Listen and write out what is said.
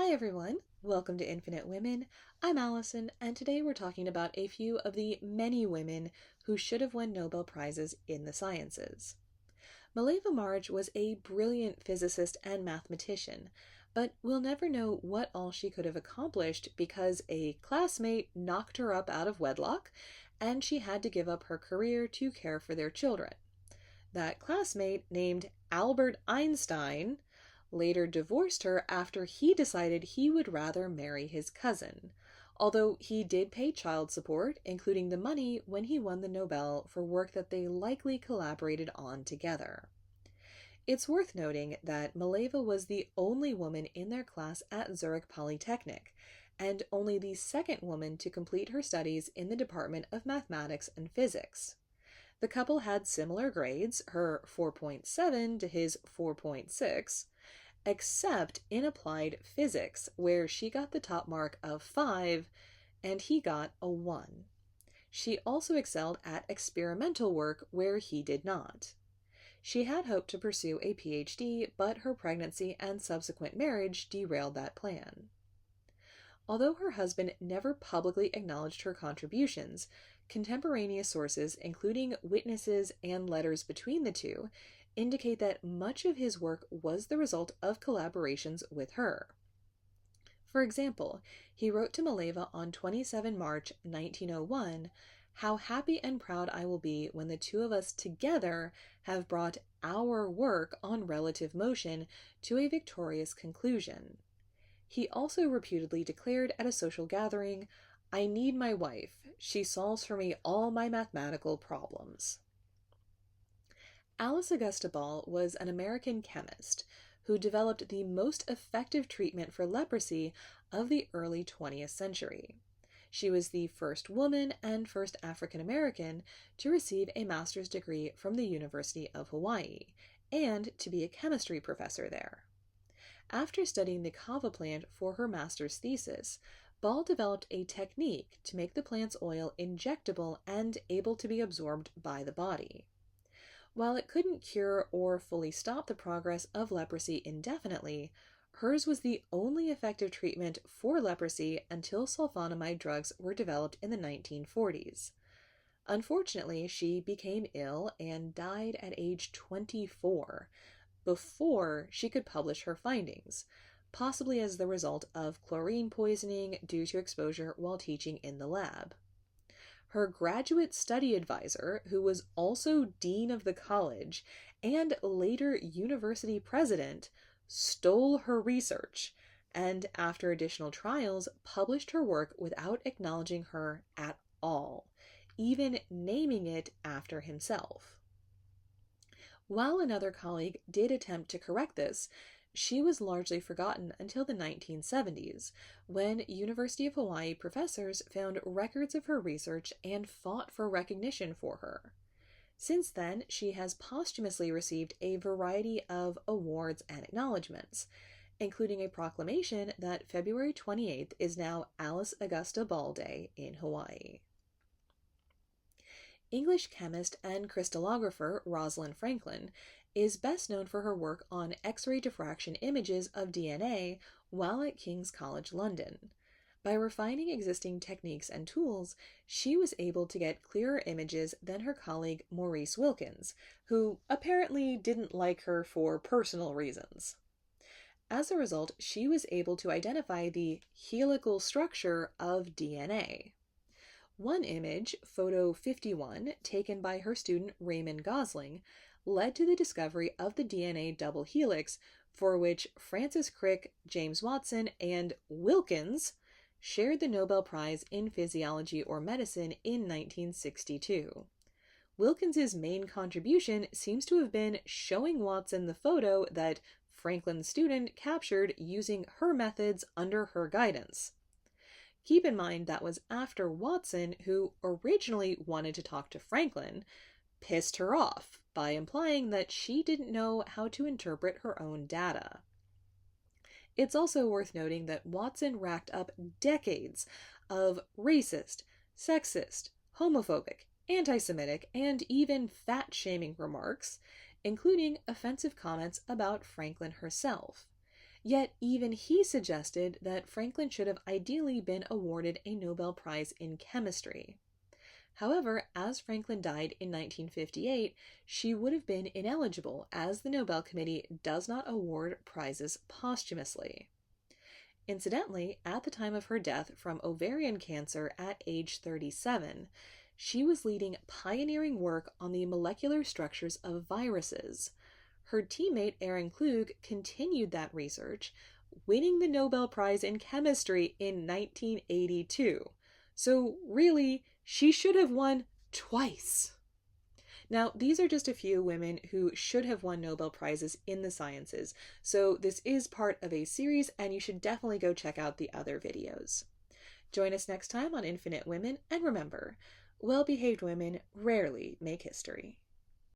Hi everyone, welcome to Infinite Women. I'm Allison, and today we're talking about a few of the many women who should have won Nobel Prizes in the sciences. Mileva Marić was a brilliant physicist and mathematician, but we'll never know what all she could have accomplished because a classmate knocked her up out of wedlock, and she had to give up her career to care for their children. That classmate, named Albert Einstein, later divorced her after he decided he would rather marry his cousin, although he did pay child support, including the money when he won the Nobel for work that they likely collaborated on together. It's worth noting that Mileva was the only woman in their class at Zürich Polytechnic, and only the second woman to complete her studies in the Department of Mathematics and Physics. The couple had similar grades, her 4.7 to his 4.6, except in applied physics, where she got the top mark of 5 and he got a 1. She also excelled at experimental work, where he did not. She had hoped to pursue a PhD, but her pregnancy and subsequent marriage derailed that plan. Although her husband never publicly acknowledged her contributions, contemporaneous sources, including witnesses and letters between the two, indicate that much of his work was the result of collaborations with her. For example, he wrote to Mileva on 27 March 1901, "How happy and proud I will be when the two of us together have brought our work on relative motion to a victorious conclusion." He also reputedly declared at a social gathering, "I need my wife. She solves for me all my mathematical problems." Alice Augusta Ball was an American chemist who developed the most effective treatment for leprosy of the early 20th century. She was the first woman and first African American to receive a master's degree from the University of Hawaii and to be a chemistry professor there. After studying the kava plant for her master's thesis, Ball developed a technique to make the plant's oil injectable and able to be absorbed by the body. While it couldn't cure or fully stop the progress of leprosy indefinitely, hers was the only effective treatment for leprosy until sulfonamide drugs were developed in the 1940s. Unfortunately, she became ill and died at age 24, before she could publish her findings, possibly as the result of chlorine poisoning due to exposure while teaching in the lab. Her graduate study advisor, who was also dean of the college and later university president, stole her research and, after additional trials, published her work without acknowledging her at all, even naming it after himself. While another colleague did attempt to correct this, she was largely forgotten until the 1970s, when University of Hawaii professors found records of her research and fought for recognition for her. Since then, she has posthumously received a variety of awards and acknowledgments, including a proclamation that February 28th is now Alice Augusta Ball Day in Hawaii. English chemist and crystallographer Rosalind is best known for her work on X-ray diffraction images of DNA while at King's College London. By refining existing techniques and tools, she was able to get clearer images than her colleague Maurice Wilkins, who apparently didn't like her for personal reasons. As a result, she was able to identify the helical structure of DNA. One image, photo 51, taken by her student Raymond Gosling, led to the discovery of the DNA double helix, for which Francis Crick, James Watson, and Wilkins shared the Nobel Prize in Physiology or Medicine in 1962. Wilkins's main contribution seems to have been showing Watson the photo that Franklin's student captured using her methods under her guidance. Keep in mind that was after Watson, who originally wanted to talk to Franklin, pissed her off by implying that she didn't know how to interpret her own data. It's also worth noting that Watson racked up decades of racist, sexist, homophobic, anti-Semitic, and even fat-shaming remarks, including offensive comments about Franklin herself. Yet even he suggested that Franklin should have ideally been awarded a Nobel Prize in chemistry. However, as Franklin died in 1958, she would have been ineligible, as the Nobel Committee does not award prizes posthumously. Incidentally, at the time of her death from ovarian cancer at age 37, she was leading pioneering work on the molecular structures of viruses. Her teammate Aaron Klug continued that research, winning the Nobel Prize in Chemistry in 1982. So really, she should have won twice. Now, these are just a few women who should have won Nobel Prizes in the sciences, so this is part of a series, and you should definitely go check out the other videos. Join us next time on Infinite Women, and remember, well-behaved women rarely make history.